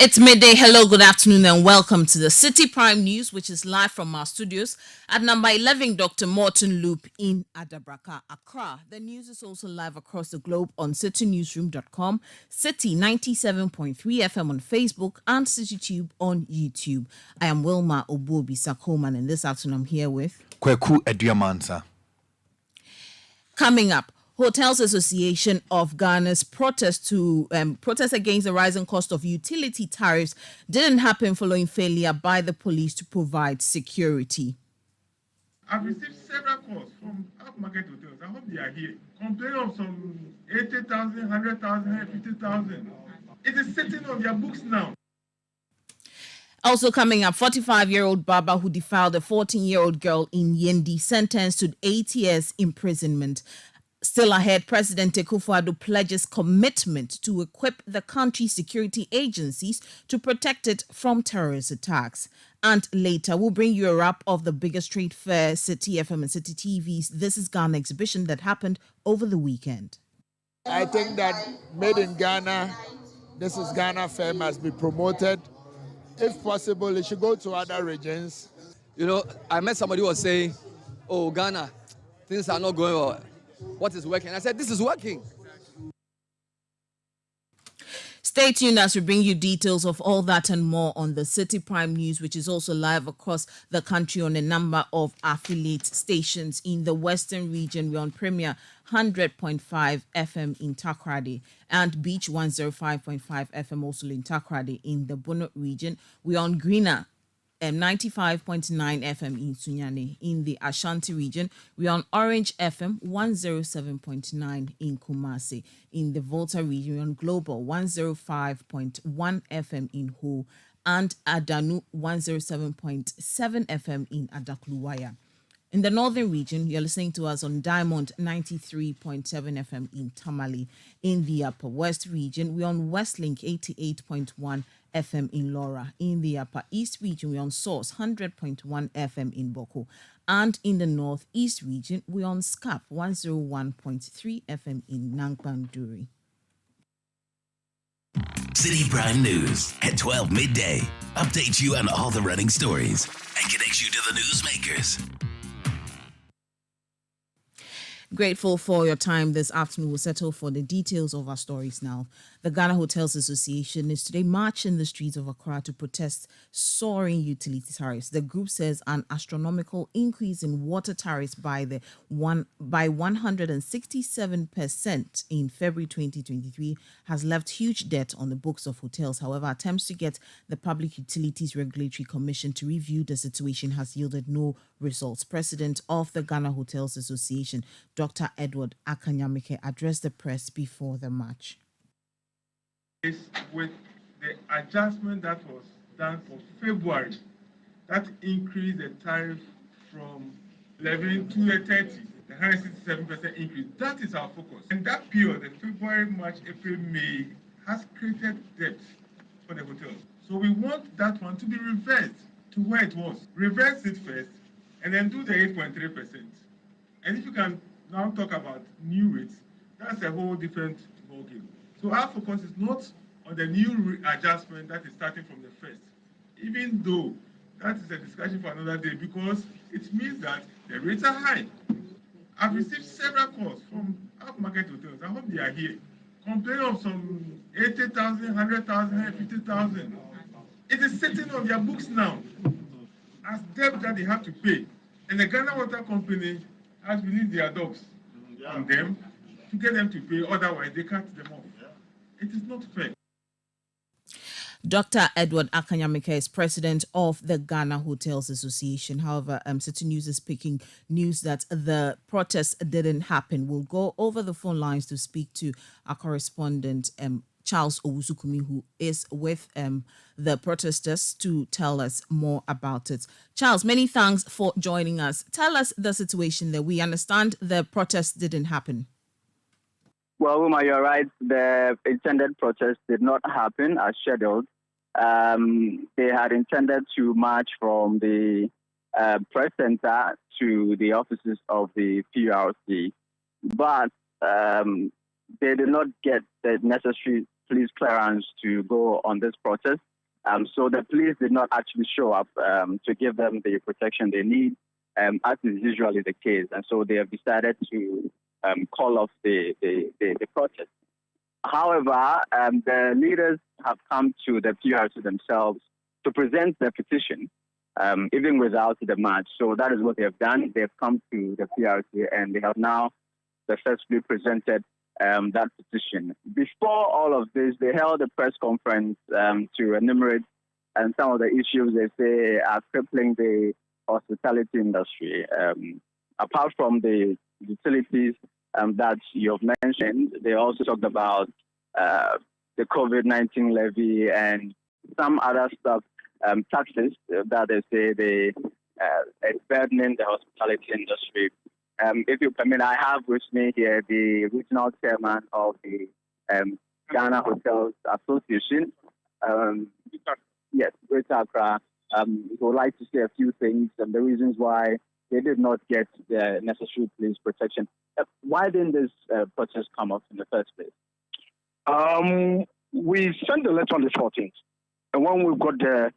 It's midday. Hello, good afternoon, and welcome to the Citi Prime News, which is live from our studios at number 11 Dr. Morton Loop in Adabraka, Accra. The news is also live across the globe on citinewsroom.com, Citi 97.3 FM on Facebook, and CityTube on YouTube. I am Wilma Obobi Sakoman, and this afternoon I'm here with Kweku Eduamansa. Coming up, Hotels Association of Ghana's protest against the rising cost of utility tariffs didn't happen following failure by the police to provide security. I've received several calls from upmarket hotels. I hope they are here. Complaining of some 80,000, 100,000, 50,000. It is sitting on their books now. Also coming up, 45-year-old Baba who defiled a 14-year-old girl in Yendi sentenced to 8 years imprisonment. Still ahead, President Akufo-Addo pledges commitment to equip the country's security agencies to protect it from terrorist attacks. And later, we'll bring you a wrap of the biggest trade fair, Citi FM and Citi TV's This is Ghana exhibition that happened over the weekend. I think that Made in Ghana, This is Ghana fair must be promoted. If possible, it should go to other regions. You know, I met somebody who was saying, oh, Ghana, things are not going well. What is working? I said, this is working. Stay tuned as we bring you details of all that and more on the Citi Prime News, which is also live across the country on a number of affiliate stations. In the Western region, we're on Premier 100.5 FM in Takoradi and Beach 105.5 FM also in Takoradi. In the Bono region, we're on Greener 95.9 FM in Sunyani. In the Ashanti region, we're on Orange FM 107.9 in Kumasi. In the Volta region, we're on Global 105.1 FM in Ho and Adanu 107.7 FM in Adakluwaya. In the northern region, you're listening to us on Diamond 93.7 FM in Tamale. In the upper west region, we're on Westlink 88.1 FM in Laura. In the upper east region, we're on Source 100.1 FM in Boko. And in the northeast region, we're on SCAP 101.3 FM in Nangpanduri. Citi Prime News at 12 midday. Updates you on all the running stories and connects you to the newsmakers. Grateful for your time this afternoon. We'll settle for the details of our stories now. The Ghana Hotels Association is today marching the streets of Accra to protest soaring utility tariffs. The group says an astronomical increase in water tariffs by 167% in February 2023 has left huge debt on the books of hotels. However, attempts to get the Public Utilities Regulatory Commission to review the situation has yielded no results. President of the Ghana Hotels Association, Dr. Edward Akanyamike, addressed the press before the march. With the adjustment that was done for February, that increased the tariff from 11 to 30, the 167% increase. That is our focus. And that period, the February, March, April, May, has created debt for the hotels. So we want that one to be reversed to where it was. Reverse it first, and then do the 8.3%. And if you can now talk about new rates, that's a whole different ballgame. So our focus is not on the new adjustment that is starting from the first, even though that is a discussion for another day, because it means that the rates are high. I've received several calls from upmarket hotels. I hope they are here. Complaining of some 80,000, 100,000, 50,000. It is sitting on their books now as debt that they have to pay. And the Ghana Water Company has released their dogs on them to get them to pay, otherwise they cut them off. It is not fair. Dr. Edward Akanyamike is president of the Ghana Hotels Association. However, Citi News is picking news that the protest didn't happen. We'll go over the phone lines to speak to our correspondent, Charles Owusukumi, who is with the protesters to tell us more about it. Charles, many thanks for joining us. Tell us the situation there. We understand the protest didn't happen. Well, Uma, you're right. The intended protest did not happen as scheduled. They had intended to march from the press center to the offices of the PRC, but they did not get the necessary police clearance to go on this protest. So the police did not actually show up to give them the protection they need, as is usually the case. And so they have decided to call off the protest. However, the leaders have come to the PRC themselves to present their petition, even without the march. So that is what they have done. They have come to the PRC and they have now successfully presented that petition. Before all of this, they held a press conference to enumerate some of the issues they say are crippling the hospitality industry. Apart from the utilities that you've mentioned, they also talked about the COVID-19 levy and some other stuff, taxes that they say it's burdening the hospitality industry. If you permit, I have with me here the regional chairman of the Ghana Hotels Association. Yes, Greater Accra. We would like to say a few things and the reasons why they did not get the necessary police protection. Why didn't this protest come up in the first place? We sent a letter on the 14th, and when we got there,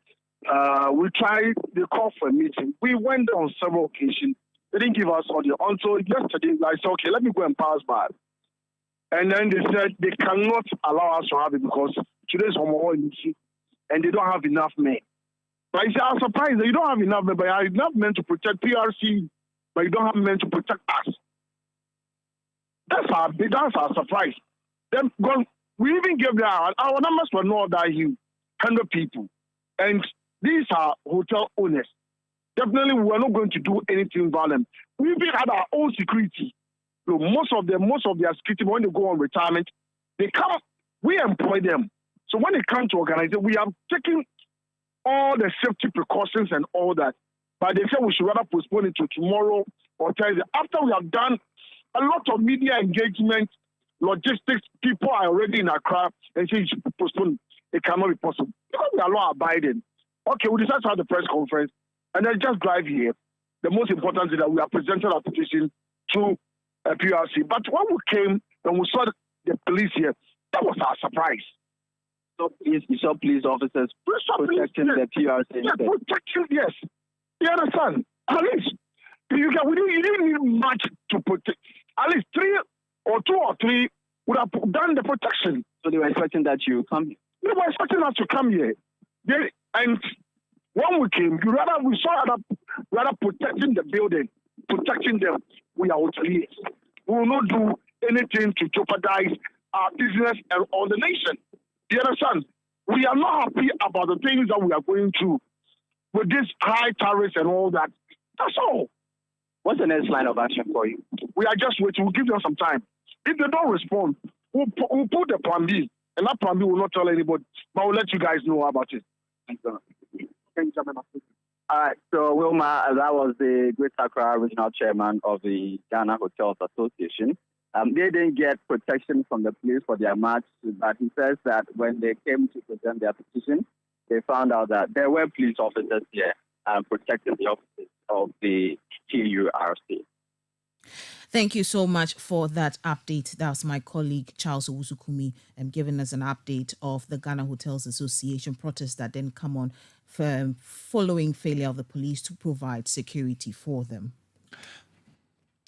we tried. They called for a meeting. We went on several occasions. They didn't give us audio. Until yesterday, I said, okay, let me go and pass by. And then they said they cannot allow us to have it because today's Homo and they don't have enough men. But I said, I'm surprised that you don't have enough men, but you have enough men to protect PRC, but you don't have men to protect us. That's our surprise. Then we even gave them our numbers were not that huge, 100 people. And these are hotel owners. Definitely, we are not going to do anything violent. We even had our own security. So most of their security, when they go on retirement, they come, we employ them. So when they come to organize it, we have taken all the safety precautions and all that. But they said we should rather postpone it to tomorrow or Thursday. After we have done a lot of media engagement, logistics, people are already in Accra and say you should postpone. It cannot be possible. Because we are law abiding. Okay, we decided to have the press conference and then just drive here. The most important is that we have presented our petition to PRC. But when we came and we saw the police here, that was our surprise. So you saw police officers protecting the PRC. Yeah, protection, yes. You understand? At least you didn't need much to protect. At least 2 or 3 would have done the protection. So they were expecting that you come here? They were expecting us to come here. And when we came, we saw rather protecting the building, protecting them. We are hoteliers. We will not do anything to jeopardize our business or the nation. You understand? We are not happy about the things that we are going through with this high tariffs and all that. That's all. What's the next line of action for you? We are just waiting. We'll give them some time. If they don't respond, we'll put the plan B. And that plan B will not tell anybody. But we'll let you guys know about it. All right. So, Wilma, that was the Greater Accra Regional Chairman of the Ghana Hotels Association. They didn't get protection from the police for their march, but he says that when they came to present their petition, they found out that there were police officers here protecting the offices of the TURC. Thank you so much for that update. That was my colleague Charles Owusukumi giving us an update of the Ghana Hotels Association protest that then come on following failure of the police to provide security for them.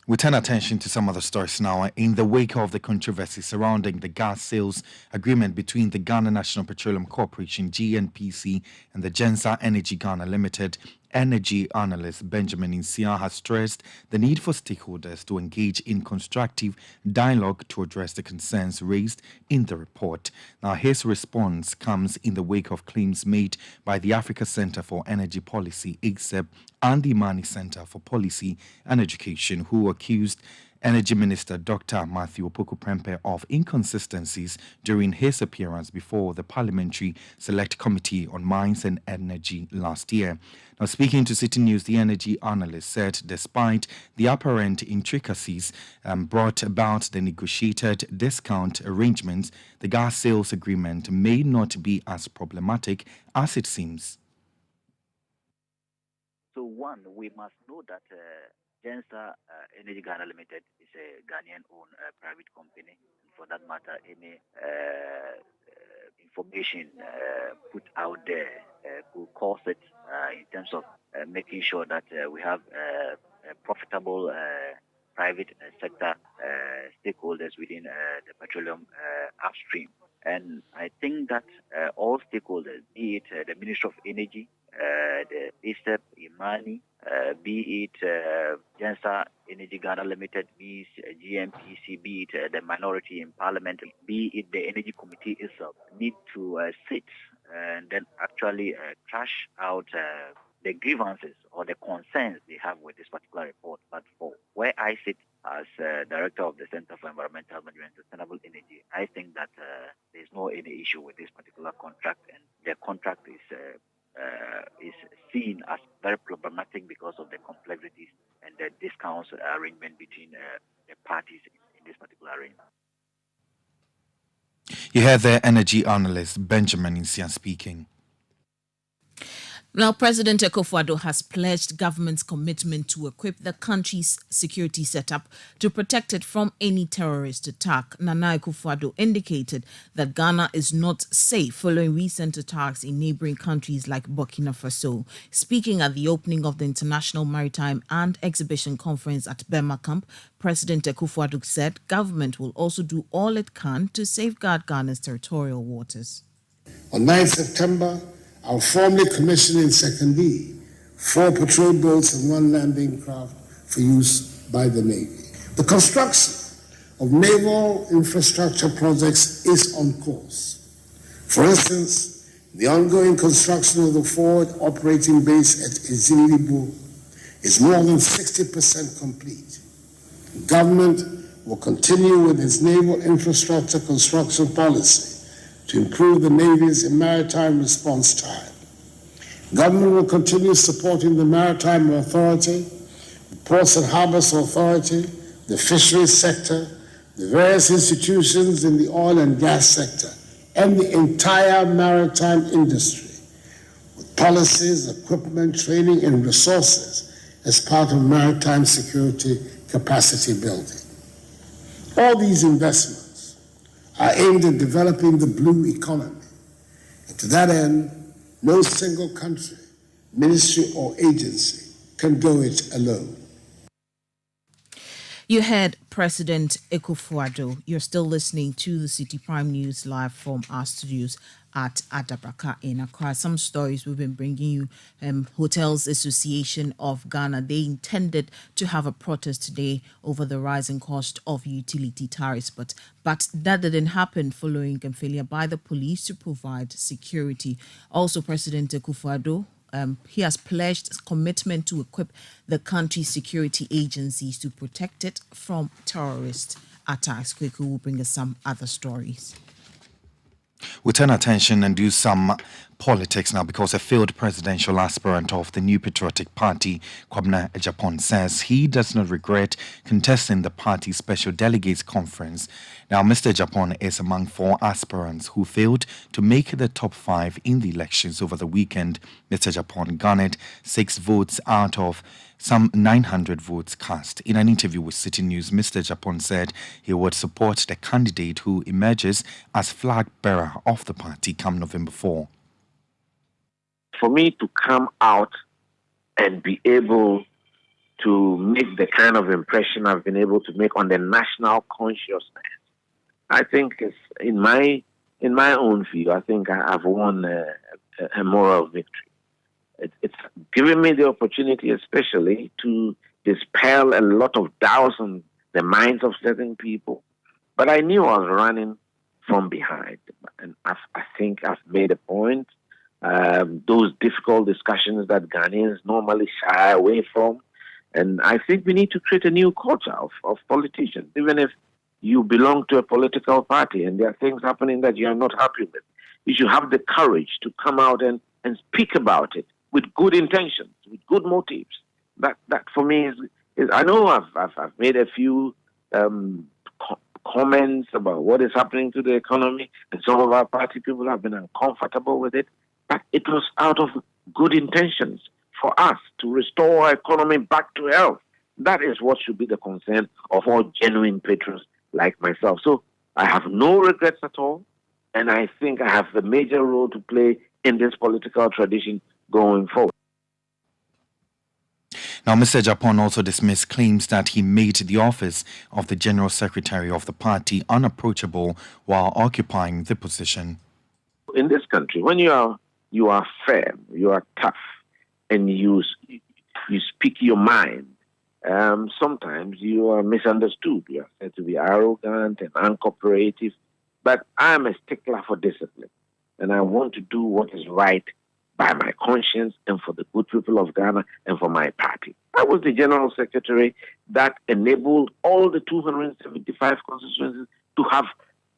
We turn attention to some other stories now. In the wake of the controversy surrounding the gas sales agreement between the Ghana National Petroleum Corporation, GNPC, and the Genza Energy Ghana Limited, energy analyst Benjamin Insia has stressed the need for stakeholders to engage in constructive dialogue to address the concerns raised in the report. Now, his response comes in the wake of claims made by the Africa Center for Energy Policy, ACEP, and the Imani Center for Policy and Education, who accused Energy Minister Dr. Matthew Opoku-Prempeh of inconsistencies during his appearance before the Parliamentary Select Committee on Mines and Energy last year. Now, speaking to Citi News, the energy analyst said despite the apparent intricacies brought about the negotiated discount arrangements, the gas sales agreement may not be as problematic as it seems. So one, we must know that Genza Energy Ghana Limited is a Ghanaian-owned private company. And for that matter, any information put out there could cause it in terms of making sure that we have profitable private sector stakeholders within the petroleum upstream. And I think that all stakeholders, be it the Ministry of Energy, the ASEP, Imani, be it Gensa Energy Ghana Limited, be it GMPC, be it the minority in Parliament, be it the Energy Committee itself, need to sit and then actually trash out the grievances or the concerns they have with this particular report. But for where I sit as director of the Center for Environmental Management and Sustainable Energy, I think that there's no any issue with this particular contract, and the contract is seen as very problematic because of the complexities and the discounts arrangement between the parties in this particular arrangement. You heard the energy analyst Benjamin Insian speaking. Now, President Akufo-Addo has pledged government's commitment to equip the country's security setup to protect it from any terrorist attack. Nana Akufo-Addo indicated that Ghana is not safe following recent attacks in neighboring countries like Burkina Faso. Speaking at the opening of the International Maritime and Exhibition Conference at Burma Camp, President Akufo-Addo said government will also do all it can to safeguard Ghana's territorial waters. On 9 September, I'll formally commission in Second D 4 patrol boats and 1 landing craft for use by the Navy. The construction of naval infrastructure projects is on course. For instance, the ongoing construction of the forward operating base at Izilibo is more than 60% complete. The government will continue with its naval infrastructure construction policy to improve the Navy's maritime response time. Government will continue supporting the Maritime Authority, the Ports and Harbors Authority, the fisheries sector, the various institutions in the oil and gas sector, and the entire maritime industry with policies, equipment, training, and resources as part of maritime security capacity building. All these investments are aimed at developing the blue economy. And to that end, no single country, ministry, or agency can do it alone. You heard President Akufo-Addo. You're still listening to the Citi Prime News live from our studios at Adabraka in Accra. Some stories we've been bringing you. Hotels Association of Ghana, they intended to have a protest today over the rising cost of utility tariffs, but that didn't happen following failure by the police to provide security. Also, President Akufo-Addo, he has pledged his commitment to equip the country's security agencies to protect it from terrorist attacks. Quickly, will bring us some other stories. We turn attention and do some politics now because a failed presidential aspirant of the New Patriotic Party, Kwabena Ejapon, says he does not regret contesting the party's special delegates conference. Now, Mr. Ejapon is among 4 aspirants who failed to make the top 5 in the elections over the weekend. Mr. Ejapon garnered 6 votes out of some 900 votes cast. In an interview with Citi News, Mr. Ejapon said he would support the candidate who emerges as flag bearer of the party come November 4. For me to come out and be able to make the kind of impression I've been able to make on the national consciousness, I think it's in my own view, I think I've won a moral victory. It's given me the opportunity, especially, to dispel a lot of doubts on the minds of certain people. But I knew I was running from behind, and I think I've made a point. Those difficult discussions that Ghanaians normally shy away from, and I think we need to create a new culture of politicians, even if you belong to a political party and there are things happening that you are not happy with. You should have the courage to come out and speak about it with good intentions, with good motives. That for me is I know I've made a few comments about what is happening to the economy, and some of our party people have been uncomfortable with it, but it was out of good intentions for us to restore our economy back to health. That is what should be the concern of all genuine patrons like myself. So I have no regrets at all. And I think I have a major role to play in this political tradition going forward. Now, Mr. Japan also dismissed claims that he made the office of the General Secretary of the party unapproachable while occupying the position. In this country, when you are firm, you are tough, and you speak your mind, sometimes you are misunderstood. You are said to be arrogant and uncooperative. But I am a stickler for discipline, and I want to do what is right by my conscience and for the good people of Ghana and for my party. I was the General Secretary that enabled all the 275 constituencies to have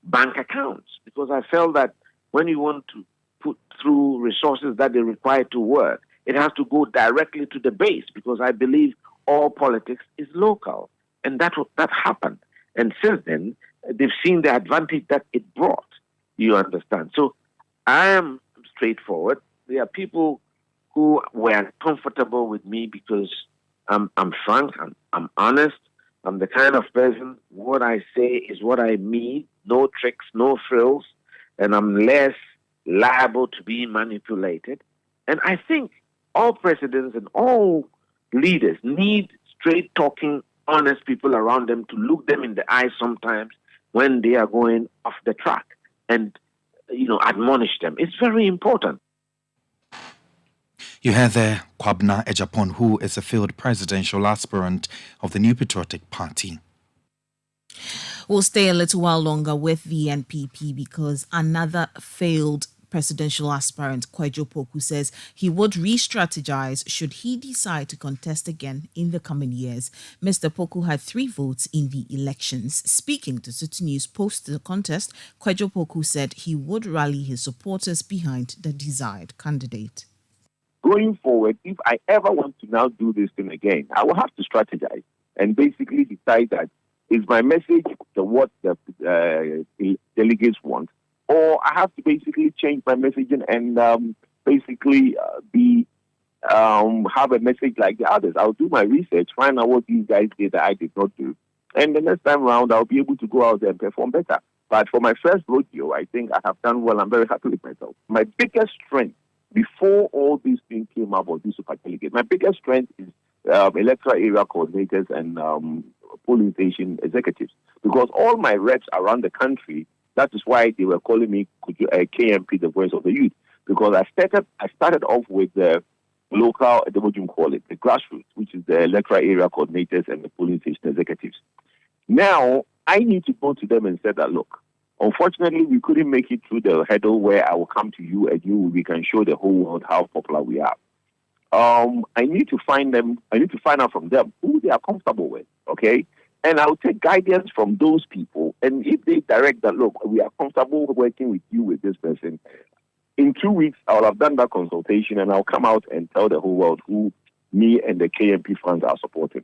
bank accounts, because I felt that when you want to put through resources that they require to work, it has to go directly to the base, because I believe all politics is local. And that happened. And since then, they've seen the advantage that it brought. You understand? So I am straightforward. There are people who were comfortable with me because I'm frank, I'm honest. I'm the kind of person, what I say is what I mean, no tricks, no frills, and I'm less liable to be manipulated. And I think all presidents and all leaders need straight-talking, honest people around them to look them in the eye sometimes when they are going off the track and, admonish them. It's very important. You heard there Kwabena Ejapon, who is a field presidential aspirant of the New Patriotic Party. We'll stay a little while longer with the NPP because another failed presidential aspirant, Kwadwo Poku, says he would re-strategize should he decide to contest again in the coming years. Mr. Poku had 3 votes in the elections. Speaking to Citi News post the contest, Kwadwo Poku said he would rally his supporters behind the desired candidate. Going forward, if I ever want to now do this thing again, I will have to strategize and basically decide that is my message what the delegates want, or I have to basically change my messaging and have a message like the others. I'll do my research, find out what these guys did that I did not do, and the next time around I'll be able to go out there and perform better. But for my first rodeo, I think I have done well. I'm very happy with myself. My biggest strength before all these things came up, or these super delegates, my biggest strength is electoral area coordinators and polling station executives, because all my reps around the country, that is why they were calling me KMP, the voice of the youth, because I started off with the local, what you call it, the grassroots, which is the electoral area coordinators and the polling station executives. Now, I need to go to them and say that, look, unfortunately, we couldn't make it through the hurdle where I will come to you and we can show the whole world how popular we are. I need to find out from them who they are comfortable with, okay? And I'll take guidance from those people. And if they direct that, look, we are comfortable working with you with this person, in 2 weeks, I'll have done that consultation and I'll come out and tell the whole world who me and the KMP fans are supporting.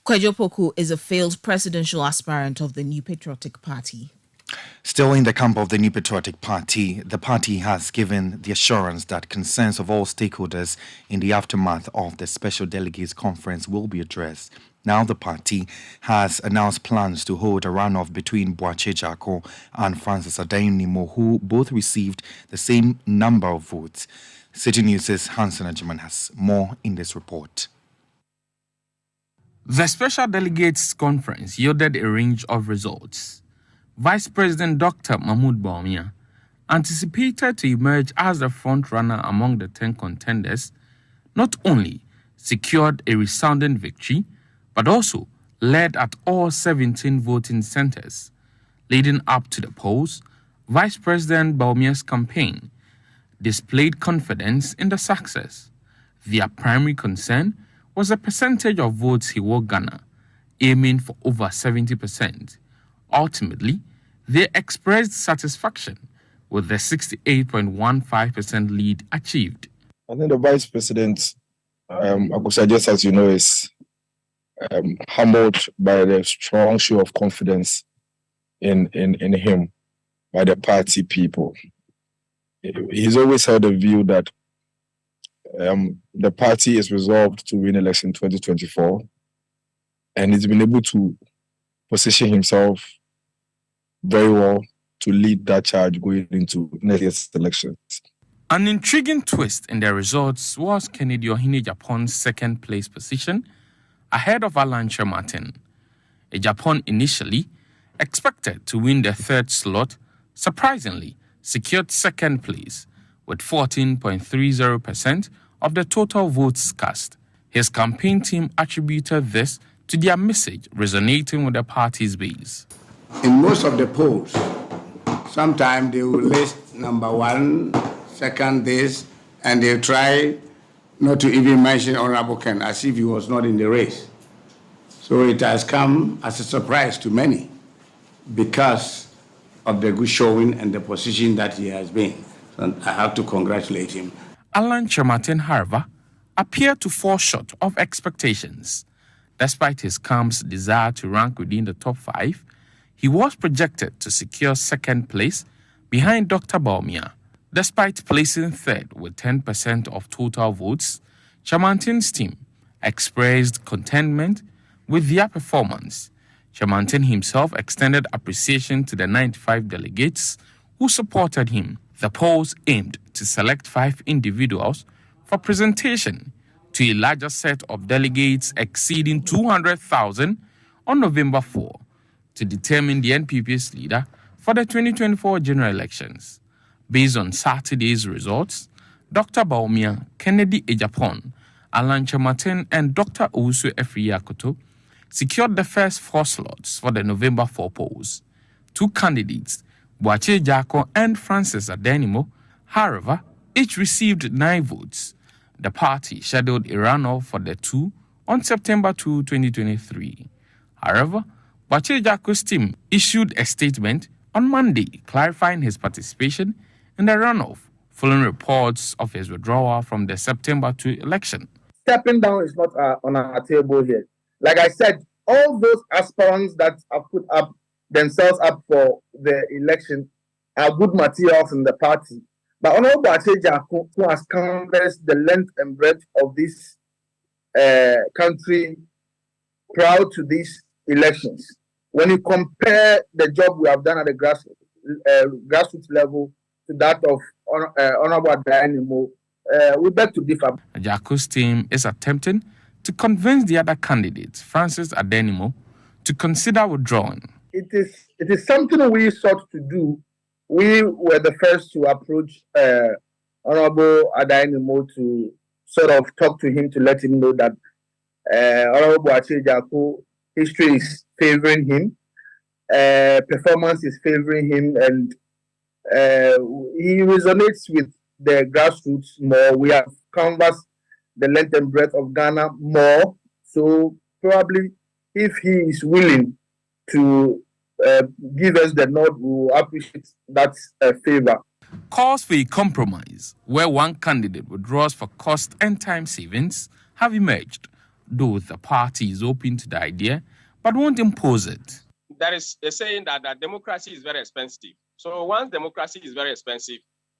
Kwadwo Poku is a failed presidential aspirant of the New Patriotic Party. Still in the camp of the New Patriotic Party, the party has given the assurance that concerns of all stakeholders in the aftermath of the Special Delegates Conference will be addressed. Now the party has announced plans to hold a runoff between Boakye Jako and Francis Adainimo, who both received the same number of votes. Citi News' Hansen Ajiman has more in this report. The Special Delegates Conference yielded a range of results. Vice President Dr. Mahmoud Bawumia anticipated to emerge as the front-runner among the 10 contenders, not only secured a resounding victory, but also led at all 17 voting centers. Leading up to the polls, Vice President Bawumia's campaign displayed confidence in the success. Their primary concern was the percentage of votes he won Ghana, aiming for over 70%. Ultimately, they expressed satisfaction with the 68.15% lead achieved. I think the Vice President, just as you know, is humbled by the strong show of confidence in him by the party people. He's always held a view that the party is resolved to win election 2024, and he's been able to position himself very well to lead that charge going into next year's elections. An intriguing twist in the results was Kennedy Ohene-Agyapong's second place position ahead of Alan Martin. Agyapong initially expected to win the third slot, surprisingly secured second place with 14.30% of the total votes cast. His campaign team attributed this to their message resonating with the party's base. In most of the polls, sometimes they will list number one, second this, and they try not to even mention Honorable Ken as if he was not in the race. So it has come as a surprise to many because of the good showing and the position that he has been. And I have to congratulate him. Alan Martin, however, appeared to fall short of expectations. Despite his camp's desire to rank within the top 5, he was projected to secure second place behind Dr. Bawumia. Despite placing third with 10% of total votes, Chamantin's team expressed contentment with their performance. Chamantin himself extended appreciation to the 95 delegates who supported him. The polls aimed to select 5 individuals for presentation to a larger set of delegates exceeding 200,000 on November 4 to determine the NPP's leader for the 2024 general elections. Based on Saturday's results, Dr. Bawumia, Kennedy Agyapong, Alan Martin, and Dr. Owusu Efriakoto secured the first 4 slots for the November 4 polls. 2 candidates, Boakye Jako and Francis Adenimo, however, each received 9 votes. The party scheduled a runoff for the 2 on September 2, 2023. However, Boakye Jako's team issued a statement on Monday clarifying his participation in the runoff following reports of his withdrawal from the September 2 election. Stepping down is not on our table here. Like I said, all those aspirants that have put up themselves up for the election are good materials in the party. But Honorable Boakye Jako, who has canvassed the length and breadth of this country prior to these elections, when you compare the job we have done at the grassroots level to that of Honorable Adenimo, we beg to differ. Jako's team is attempting to convince the other candidate, Francis Adenimo, to consider withdrawing. It is something we sought to do. We were the first to approach Honorable Adenimo to sort of talk to him to let him know that Honorable Boakye Jako, history is favoring him, performance is favoring him, and he resonates with the grassroots more. We have canvassed the length and breadth of Ghana more. So probably if he is willing to give us the nod, we will appreciate that favor. Calls for a compromise where one candidate withdraws for cost and time savings have emerged, though the party is open to the idea but won't impose it. There is a saying that democracy is very expensive. So once democracy is very expensive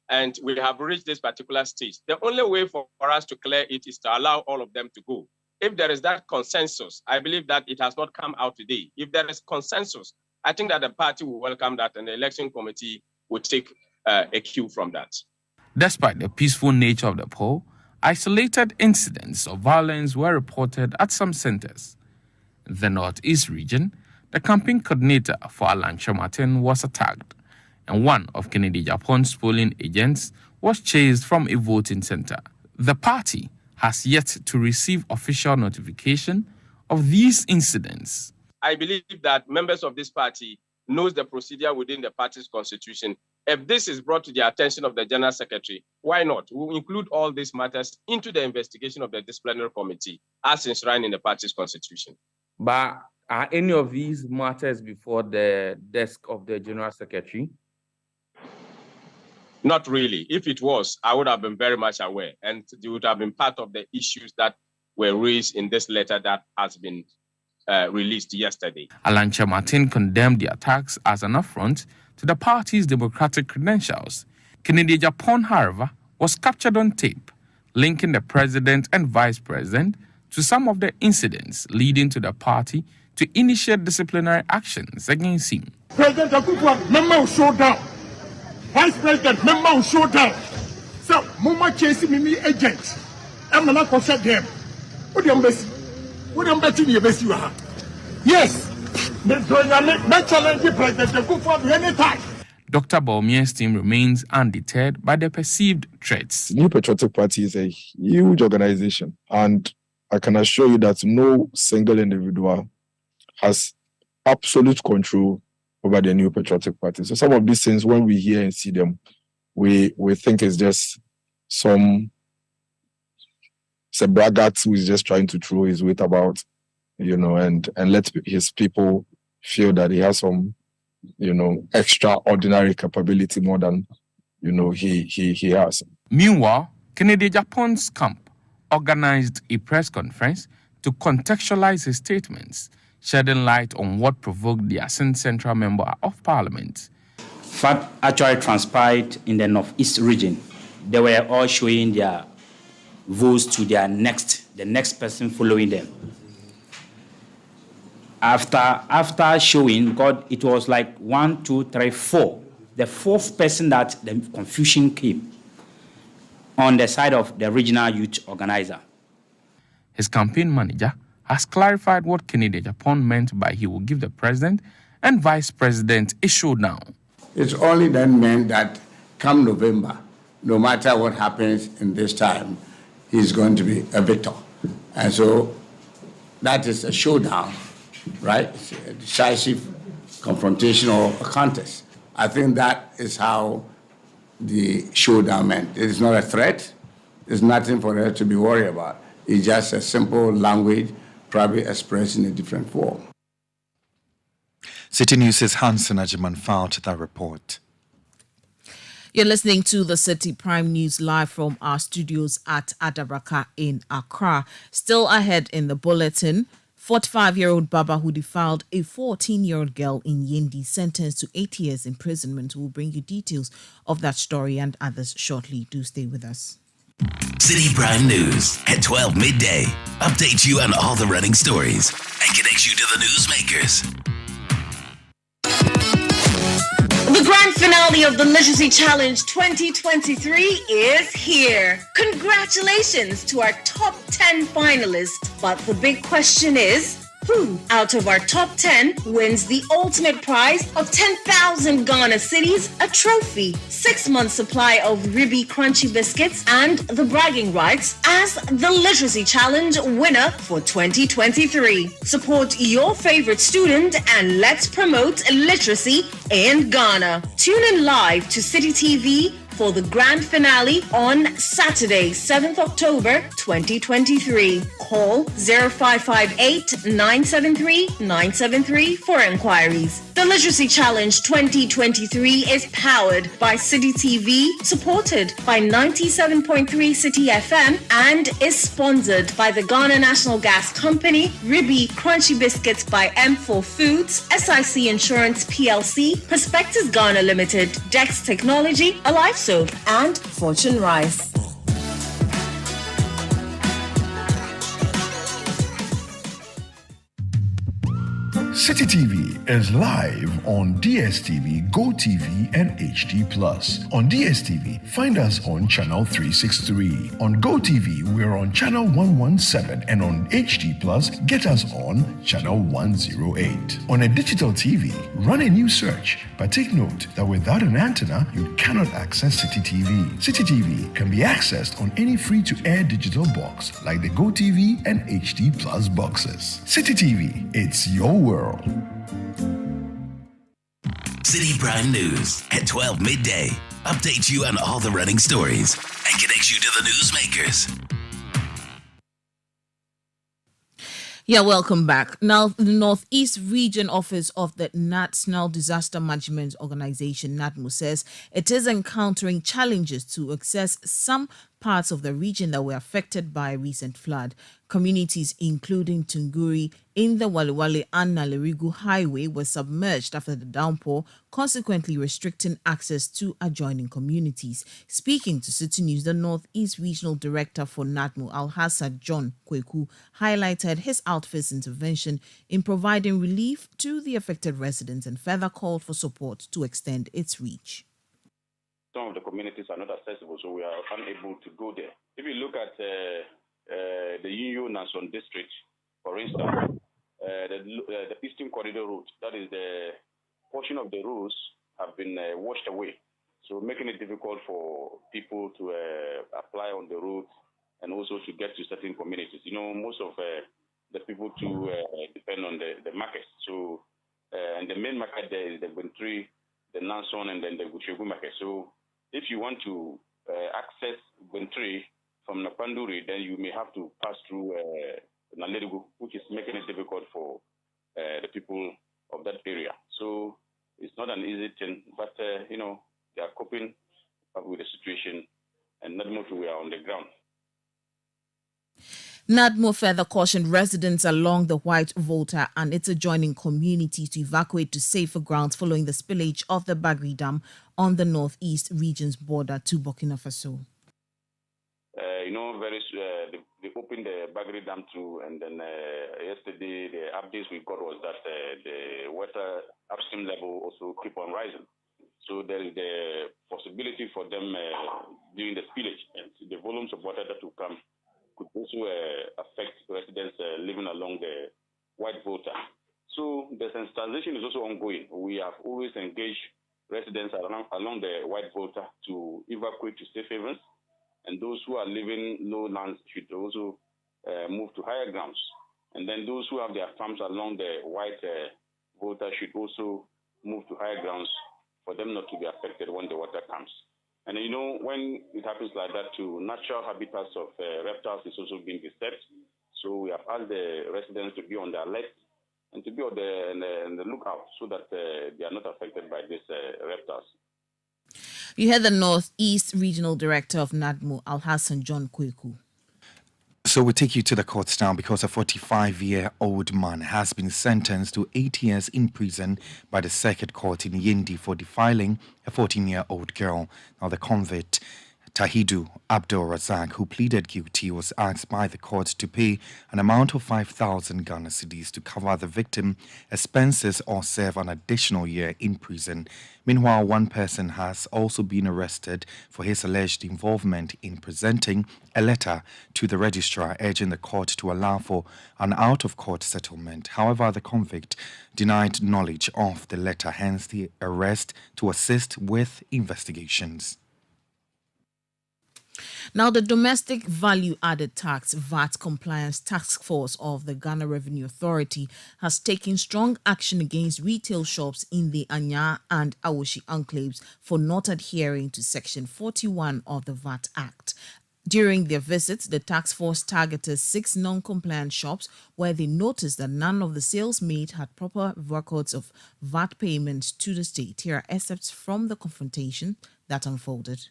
and we have reached this particular stage, the only way for us to clear it is to allow all of them to go. If there is that consensus, I believe that it has not come out today. If there is consensus, I think that the party will welcome that and the election committee will take a cue from that. Despite the peaceful nature of the poll, isolated incidents of violence were reported at some centers. In the Northeast region, the campaign coordinator for Alan Martin was attacked, and one of Kennedy Agyapong's polling agents was chased from a voting center. The party has yet to receive official notification of these incidents. I believe that members of this party knows the procedure within the party's constitution. If this is brought to the attention of the General Secretary, why not? We will include all these matters into the investigation of the disciplinary committee as enshrined in the party's constitution. But are any of these matters before the desk of the General Secretary? Not really. If it was, I would have been very much aware, and it would have been part of the issues that were raised in this letter that has been released yesterday. Alan Martin condemned the attacks as an affront to the party's democratic credentials. Kennedy Agyapong, however, was captured on tape, linking the president and vice president to some of the incidents leading to the party to initiate disciplinary actions against him. President Akufo, member will show down. Vice President, member will show down. So, Mama chasing me agent. I'm not going to set them. What do you embassy? What do you embassy in your embassy? Yes. Let's challenge the President Akufo anytime. Dr. Bawumia's team remains undeterred by the perceived threats. The New Patriotic Party is a huge organization, and I can assure you that no single individual has absolute control over the New Patriotic Party. So some of these things, when we hear and see them, we think it's just some braggart who is just trying to throw his weight about, and let his people feel that he has some, extraordinary capability more than, he has. Meanwhile, Kennedy Japan's camp organized a press conference to contextualize his statements, shedding light on what provoked the Assent Central Member of Parliament. What actually transpired in the Northeast region, they were all showing their votes to the next person following them. After showing, because it was like 1, 2, 3, 4, the fourth person that the confusion came on the side of the regional youth organizer. His campaign manager has clarified what Kennedy Japan meant by he will give the president and vice president a showdown. It's only then meant that come November, no matter what happens in this time, he's going to be a victor. And so that is a showdown, right? It's a decisive confrontation or a contest. I think that is how the showdown meant. It is not a threat. There's nothing for us to be worried about. It's just a simple language, probably expressed in a different form. City News' Hansen Ajiman filed that report. You're listening to the Citi Prime News live from our studios at Adabraka in Accra. Still ahead in the bulletin, 45-year-old Baba who defiled a 14-year-old girl in Yendi sentenced to 8 years imprisonment. We'll bring you details of that story and others shortly. Do stay with us. Citi Prime News at 12 midday updates you on all the running stories and connects you to the newsmakers. The grand finale of the Literacy Challenge 2023 is here. Congratulations to our top 10 finalists. But the big question is, who out of our top 10 wins the ultimate prize of 10,000 Ghana cedis, a trophy, 6-month supply of Ribby Crunchy biscuits, and the bragging rights as the Literacy Challenge winner for 2023. Support your favorite student and let's promote literacy in Ghana. Tune in live to Citi TV for the grand finale on Saturday, 7th October 2023. Call 0558-973-973 for inquiries. The Literacy Challenge 2023 is powered by Citi TV, supported by 97.3 Citi FM, and is sponsored by the Ghana National Gas Company, Ribby Crunchy Biscuits by M4 Foods, SIC Insurance PLC, Perspectives Ghana Limited, Dex Technology, Alive Soap, and Fortune Rice. Citi TV is live on DSTV, GoTV, and HD+. On DSTV, find us on channel 363. On GoTV, we're on channel 117, and on HD+, get us on channel 108. On a digital TV, run a new search, but take note that without an antenna, you cannot access Citi TV. Citi TV can be accessed on any free-to-air digital box like the GoTV and HD+ boxes. Citi TV, it's your world. Citi Prime News at 12 midday updates you on all the running stories and connects you to the newsmakers. Yeah, welcome back. Now, the Northeast Region Office of the National Disaster Management Organization, NADMO, says it is encountering challenges to access some parts of the region that were affected by a recent flood. Communities including Tunguri in the Waliwali and Nalerigu highway were submerged after the downpour, consequently restricting access to adjoining communities. Speaking to Citi News, the Northeast Regional Director for NADMO, Alhassan John Kweku, highlighted his outfit's intervention in providing relief to the affected residents and further called for support to extend its reach. Some of the communities are not accessible, so we are unable to go there. If you look at the Yinyo Nason district, for instance, the Eastern Corridor route, that is the portion of the roads have been washed away, so making it difficult for people to apply on the route and also to get to certain communities. You know, most of the people to depend on the markets. So, and the main market there is the Bentry, the Nason, and then the Gushegu market. So, if you want to access Bentry from Napanduri, then you may have to pass through Nalerigu, which is making it difficult for the people of that area. So it's not an easy thing, but you know, they are coping up with the situation, and not much we are on the ground. NADMO further cautioned residents along the White Volta and its adjoining communities to evacuate to safer grounds following the spillage of the Bagri Dam on the northeast region's border to Burkina Faso. You know, they opened the Bagri Dam too, and then yesterday the updates we got was that the water upstream level also keep on rising. So there is the possibility for them during the spillage, and the volumes of water that will come could also affect residents living along the White Volta. So the sensitization is also ongoing. We have always engaged residents along the White Volta to evacuate to safe havens, and those who are living lowlands should also move to higher grounds. And then those who have their farms along the White Volta should also move to higher grounds for them not to be affected when the water comes. And you know, when it happens like that too, natural habitats of reptiles is also being disturbed. So we have asked the residents to be on the alert and to be on the lookout so that they are not affected by these reptiles. You heard the Northeast Regional Director of NADMO, Alhassan John Kweku. So we take you to the courts now because a 45-year-old man has been sentenced to 8 years in prison by the Circuit Court in Yindi for defiling a 14-year-old girl. Now the convict, Tahidu Abdul Razak, who pleaded guilty, was asked by the court to pay an amount of 5,000 Ghana cedis to cover the victim's expenses or serve an additional year in prison. Meanwhile, one person has also been arrested for his alleged involvement in presenting a letter to the registrar urging the court to allow for an out-of-court settlement. However, the convict denied knowledge of the letter, hence the arrest to assist with investigations. Now, the Domestic Value Added Tax VAT Compliance Task Force of the Ghana Revenue Authority has taken strong action against retail shops in the Anya and Awoshi enclaves for not adhering to Section 41 of the VAT Act. During their visits, the task force targeted 6 non-compliant shops where they noticed that none of the sales made had proper records of VAT payments to the state. Here are excerpts from the confrontation that unfolded.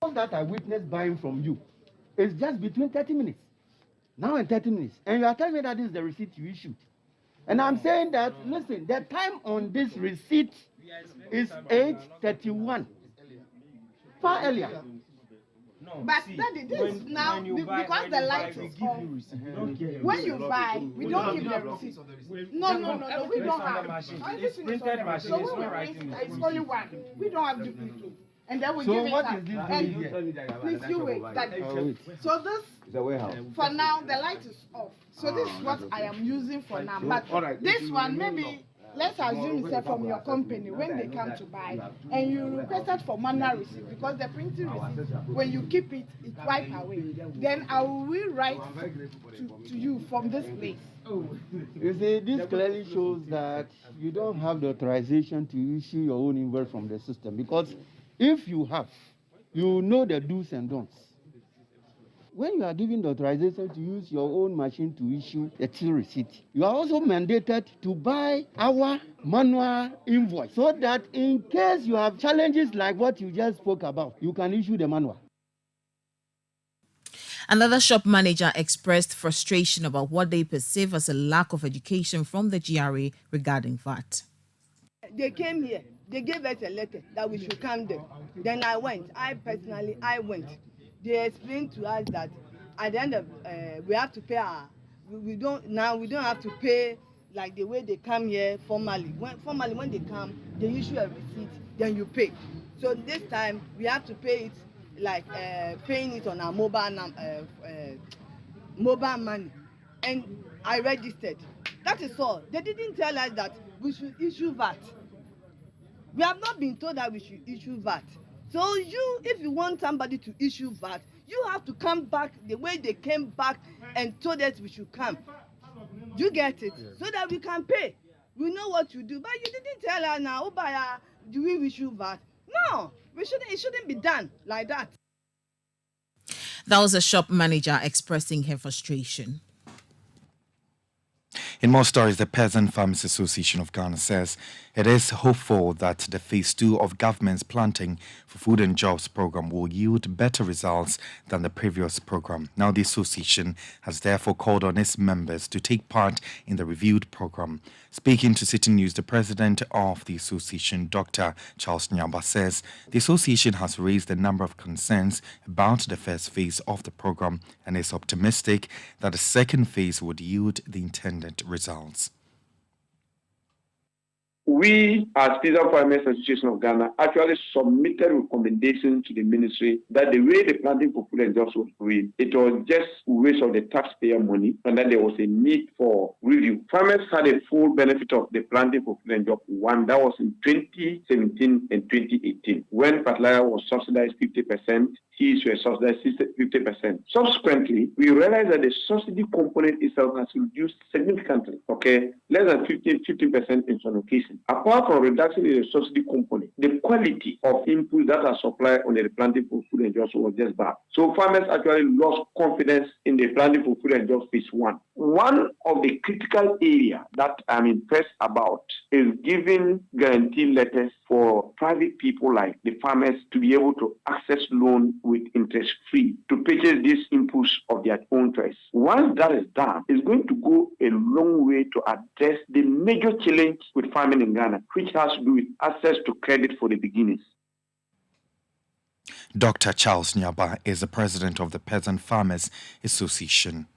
All that I witnessed buying from you is just between 30 minutes. Now and 30 minutes. And you are telling me that this is the receipt you issued. And I'm saying that, listen, the time on this receipt is 8:31. Far earlier. But Daddy, this now, because the light is off, when you buy, we don't give the receipt. No, we don't have. It's printed machine, So it's when not we writing. print, it's only one. We don't have duplicate. And then we So give it what up. is this And doing here? please you wait. Daddy. So this, It's a warehouse. for now, the light is off. So this is what I am using for now. But this one, maybe, let's assume it's from your company when they come to buy and you requested for manual receipt because the printing receipt, when you keep it, it wipe away. Then I will rewrite to you from this place. You see, this clearly shows that you don't have the authorization to issue your own invoice from the system, because if you have, you know the do's and don'ts. When you are given the authorization to use your own machine to issue a till receipt, you are also mandated to buy our manual invoice so that in case you have challenges like what you just spoke about, you can issue the manual. Another shop manager expressed frustration about what they perceive as a lack of education from the GRA regarding VAT. They came here. They gave us a letter that we should come there. Then I went. I went. They explained to us that at the end of we have to pay we don't have to pay like the way they come here formally. When they come, they issue a receipt, then you pay. So this time we have to pay it like paying it on our mobile money. And I registered. That is all. They didn't tell us that we should issue VAT. We have not been told that we should issue VAT. So if you want somebody to issue VAT, you have to come back the way they came back and told us we should come. You get it? So that we can pay. We know what you do. But you didn't tell us now, do we issue VAT? No, it shouldn't be done like that. That was a shop manager expressing her frustration. In more stories, the Peasant Farmers Association of Ghana says it is hopeful that the Phase 2 of government's Planting for Food and Jobs program will yield better results than the previous program. Now, the association has therefore called on its members to take part in the reviewed program. Speaking to Citi News, the president of the association, Dr. Charles Nyaba, says the association has raised a number of concerns about the first phase of the program and is optimistic that the second phase would yield the intended results. We, as Citi Farmers Association of Ghana, actually submitted recommendations to the ministry that the way the Planting for Food and Jobs was doing, it was just waste of the taxpayer money, and that there was a need for review. Farmers had a full benefit of the Planting for Food and Jobs one. That was in 2017 and 2018, when fertilizer was subsidized 50%. Seeds were subsidized 50%. Subsequently, we realized that the subsidy component itself has reduced significantly, less than 15% in some occasions. Apart from reduction in the subsidy component, the quality of inputs that are supplied on the Planting for Food and Jobs was just bad. So farmers actually lost confidence in the Planting for Food and Jobs Phase 1. One of the critical areas that I'm impressed about is giving guarantee letters for private people like the farmers to be able to access loan with interest free to purchase these inputs of their own choice. Once that is done, it's going to go a long way to address the major challenge with farming in Ghana, which has to do with access to credit for the beginners. Dr. Charles Nyaba is the president of the Peasant Farmers Association.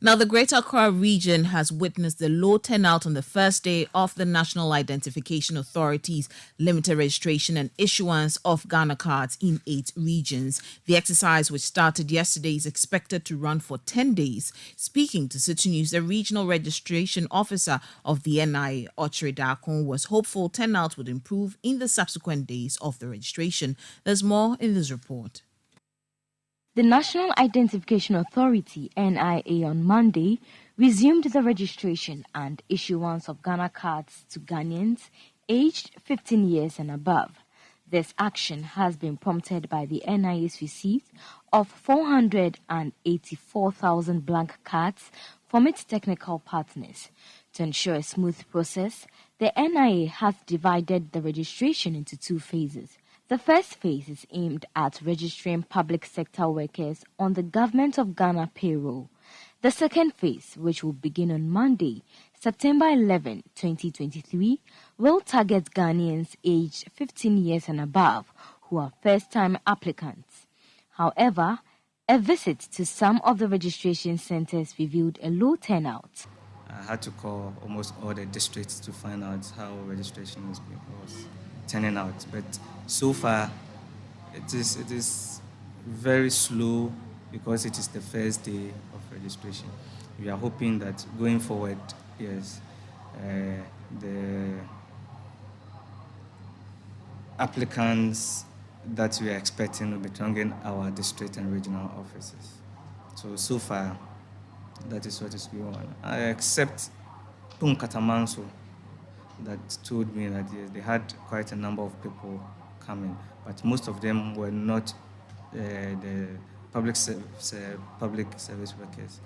Now, the Greater Accra region has witnessed the low turnout on the first day of the National Identification Authority's limited registration and issuance of Ghana cards in 8 regions. The exercise, which started yesterday, is expected to run for 10 days. Speaking to Citi News, the regional registration officer of the NIA, Ochre Dakon, was hopeful turnout would improve in the subsequent days of the registration. There's more in this report. The National Identification Authority, NIA, on Monday resumed the registration and issuance of Ghana cards to Ghanaians aged 15 years and above. This action has been prompted by the NIA's receipt of 484,000 blank cards from its technical partners. To ensure a smooth process, the NIA has divided the registration into 2 phases. The first phase is aimed at registering public sector workers on the Government of Ghana payroll. The second phase, which will begin on Monday, September 11, 2023, will target Ghanaians aged 15 years and above who are first-time applicants. However, a visit to some of the registration centers revealed a low turnout. I had to call almost all the districts to find out how registration was turning out, but so far it is very slow because it is the first day of registration. We are hoping that going forward, yes, the applicants that we are expecting will be targeting our district and regional offices. So far, that is what is going on. I accept Katamanso that told me that yes, they had quite a number of people coming, but most of them were not the public service workers.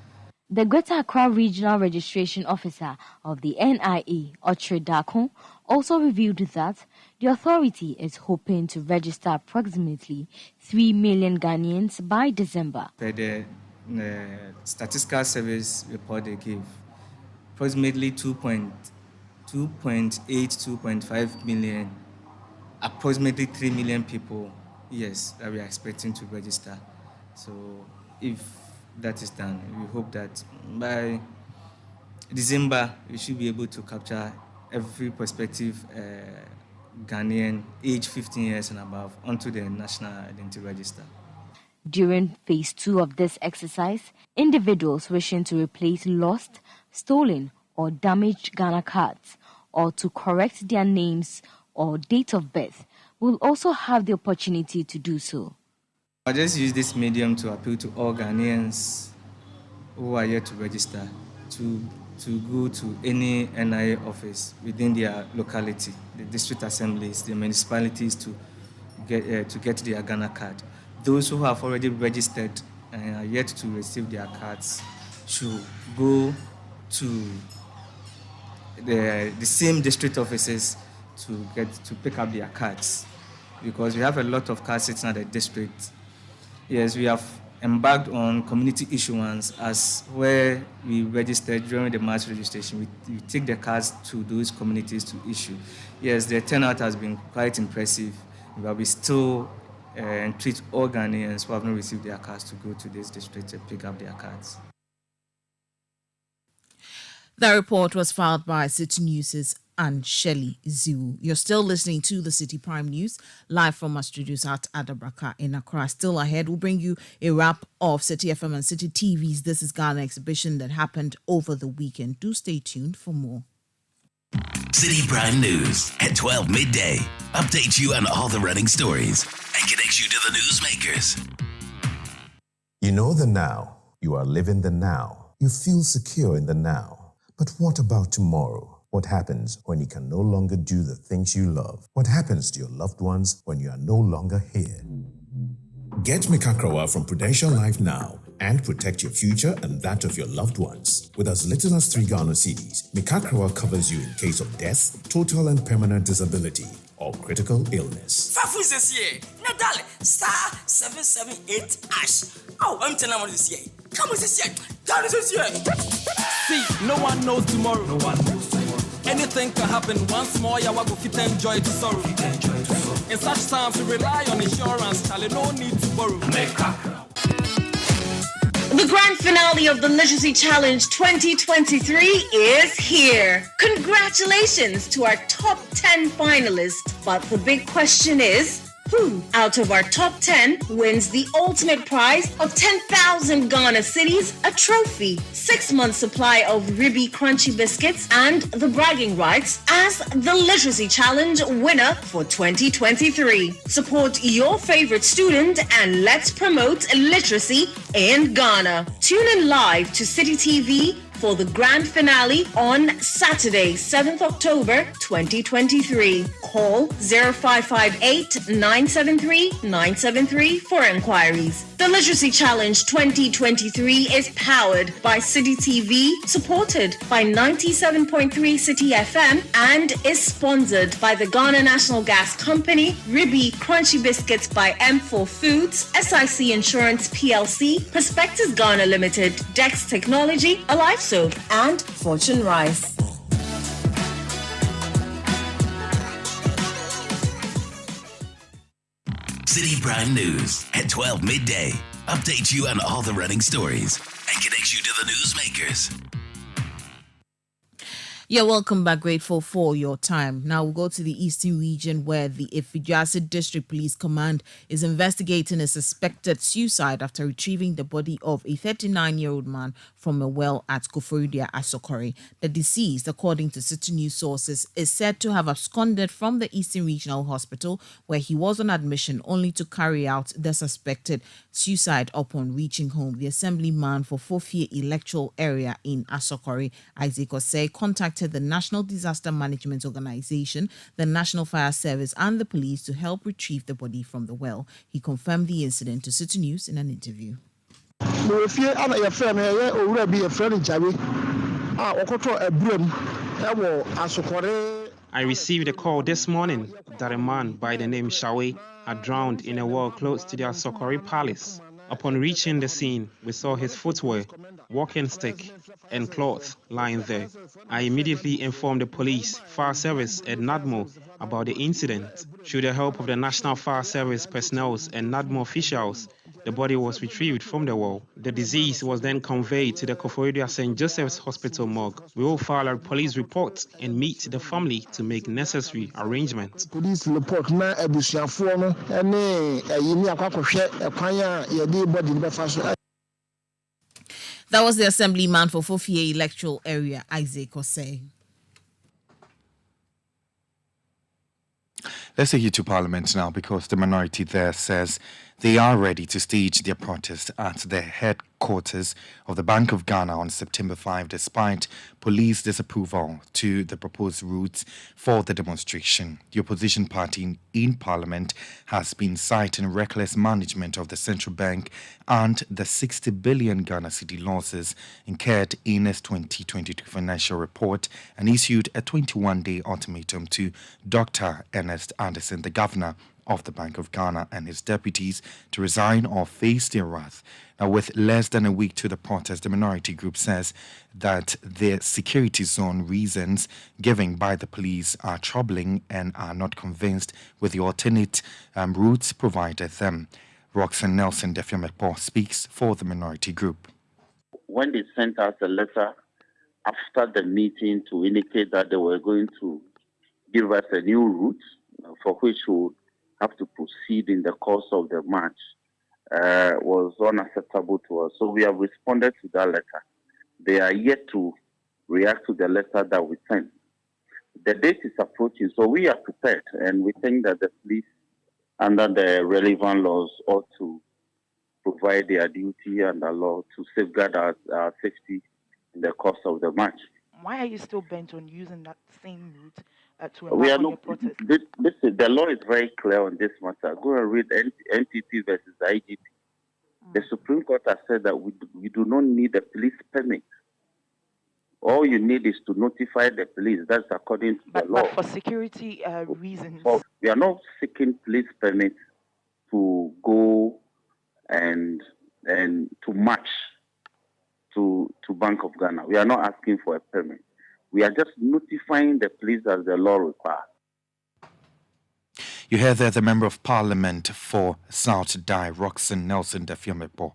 The Greater Accra Regional Registration Officer of the NIA, Ochre Dakon, also revealed that the authority is hoping to register approximately 3 million Ghanaians by December. Per the statistical service report they gave, approximately 2.5 million, approximately 3 million people, yes, that we are expecting to register. So if that is done, we hope that by December we should be able to capture every prospective Ghanaian aged 15 years and above onto the National Identity Register. During phase 2 of this exercise, individuals wishing to replace lost, stolen, or damaged Ghana cards or to correct their names or date of birth will also have the opportunity to do so. I just use this medium to appeal to all Ghanaians who are yet to register to go to any NIA office within their locality, the district assemblies, the municipalities, to get their Ghana card. Those who have already registered and are yet to receive their cards should go to the same district offices to pick up their cards, because we have a lot of cards sitting at the district. Yes, we have embarked on community issuance as where we registered during the mass registration. We take the cards to those communities to issue. Yes, the turnout has been quite impressive, but we still treat all Ghanaians who have not received their cards to go to this district to pick up their cards. The report was filed by Citi News' and Shelley Ziwu. You're still listening to the Citi Prime News live from our studios at Adabraka in Accra. Still ahead, we'll bring you a wrap of Citi FM and Citi TV's This is Ghana exhibition that happened over the weekend. Do stay tuned for more. Citi Prime News at 12 midday. Update you on all the running stories and connects you to the newsmakers. You know the now. You are living the now. You feel secure in the now. But what about tomorrow? What happens when you can no longer do the things you love? What happens to your loved ones when you are no longer here? Get Mikakrawa from Prudential Life now and protect your future and that of your loved ones. With as little as 3 Ghana cedis, Mikakrawa covers you in case of death, total and permanent disability, or critical illness. Fafus this year. Nadal star 778 ash. Oh, I'm telling you this year. Come on this year. Down this year. See, no one knows tomorrow. No one knows tomorrow. Anything can happen. Once more, you will fit enjoy to sorrow. In such times, we rely on insurance. No need to borrow. The grand finale of the Literacy Challenge 2023 is here. Congratulations to our top 10 finalists. But the big question is, who out of our top 10 wins the ultimate prize of 10,000 Ghana cedis, a trophy, 6-month supply of Ribby Crunchy biscuits, and the bragging rights as the Literacy Challenge winner for 2023. Support your favorite student and let's promote literacy in Ghana. Tune in live to Citi TV for the grand finale on Saturday, 7th October 2023. Call 0558-973-973 for inquiries. The Literacy Challenge 2023 is powered by Citi TV, supported by 97.3 Citi FM, and is sponsored by the Ghana National Gas Company, Ribby Crunchy Biscuits by M4 Foods, SIC Insurance PLC, Perspectives Ghana Limited, Dex Technology, Alive Soap, and Fortune Rice. Citi Prime News at 12 midday. Update you on all the running stories and connects you to the newsmakers. You're welcome back. Grateful for your time. Now we'll go to the Eastern region where the Ifijasi District Police Command is investigating a suspected suicide after retrieving the body of a 39-year-old man from a well at Koforidua, Asokore. The deceased, according to Citi News sources, is said to have absconded from the Eastern Regional Hospital where he was on admission only to carry out the suspected suicide upon reaching home. The assemblyman for Fofie electoral area in Asokore, Isaac Osei, contacted the National Disaster Management Organization, the National Fire Service, and the police to help retrieve the body from the well. He confirmed the incident to Citi News in an interview. I received a call this morning that a man by the name Shawe had drowned in a well close to the Asokore Palace. Upon reaching the scene, we saw his footwear, walking stick, and cloth lying there. I immediately informed the police, fire service, and NADMO about the incident. Through the help of the National Fire Service personnel and NADMO officials, the body was retrieved from the well. The deceased was then conveyed to the Koforidua St. Joseph's Hospital morgue. We will file a police report and meet the family to make necessary arrangements. Police report na abusuafoɔ no ne ayini akwakohwɛ ekwan a yɛde body no bɛfa so. That was the assemblyman for Fofie electoral area, Isaac Osei. Let's take you to Parliament now, because the minority there says they are ready to stage their protest at the headquarters of the Bank of Ghana on September 5, despite police disapproval to the proposed routes for the demonstration. The opposition party in Parliament has been citing reckless management of the central bank and the 60 billion Ghana cedi losses incurred in its 2022 financial report, and issued a 21-day ultimatum to Dr. Ernest Anderson, the governor of the Bank of Ghana, and his deputies to resign or face their wrath. Now, with less than a week to the protest, the minority group says that the security zone reasons given by the police are troubling and are not convinced with the alternate routes provided them. Roxanne Nelson Defiamepo speaks for the minority group. When they sent us a letter after the meeting to indicate that they were going to give us a new route for which we would have to proceed in the course of the march, was unacceptable to us. So we have responded to that letter. They are yet to react to the letter that we sent. The date is approaching, so we are prepared, and we think that the police, under the relevant laws, ought to provide their duty under law to safeguard our safety in the course of the march. Why are you still bent on using that same route to We are embark on your not. protest? Listen, the law is very clear on this matter. Go and read NPP versus IGP. The Supreme Court has said that we do not need a police permit. All you need is to notify the police. That's according to the law. But for security reasons. We are not seeking police permits to go and to march to Bank of Ghana. We are not asking for a permit. We are just notifying the police as the law requires. You hear there the Member of Parliament for South Dai, Roxanne Nelson Defiamepo.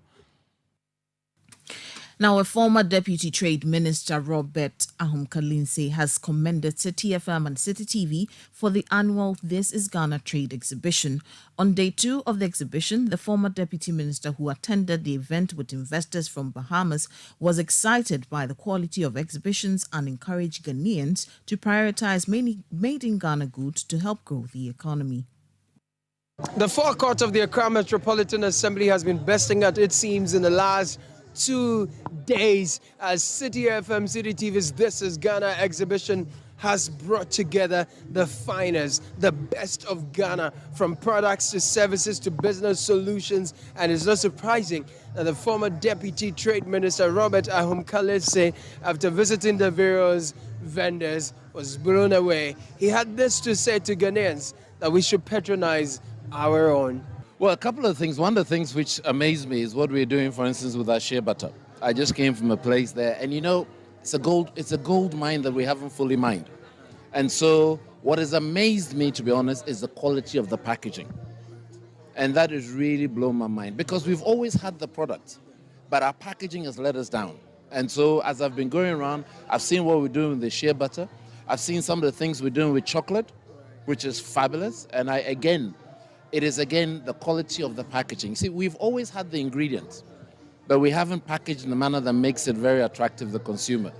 Now, a former Deputy Trade Minister, Robert Ahom-Kalinse, has commended Citi FM and Citi TV for the annual This is Ghana Trade Exhibition. On day 2 of the exhibition, the former Deputy Minister, who attended the event with investors from Bahamas, was excited by the quality of exhibitions and encouraged Ghanaians to prioritize made-in-Ghana goods to help grow the economy. The forecourt of the Accra Metropolitan Assembly has been bursting at its seams in the last 2 days as Citi FM, Citi TV's This is Ghana exhibition has brought together the finest, the best of Ghana, from products to services to business solutions. And it's not surprising that the former Deputy Trade Minister, Robert Ahom-Kalinse, after visiting the various vendors, was blown away. He had this to say to Ghanaians, that we should patronize our own. Well, a couple of things. One of the things which amazed me is what we're doing, for instance, with our shea butter. I just came from a place there, and you know, it's a gold mine that we haven't fully mined. And so what has amazed me, to be honest, is the quality of the packaging. And that has really blown my mind, because we've always had the product, but our packaging has let us down. And so as I've been going around, I've seen what we're doing with the shea butter. I've seen some of the things we're doing with chocolate, which is fabulous. And it is again the quality of the packaging. See, we've always had the ingredients, but we haven't packaged in a manner that makes it very attractive to the consumer.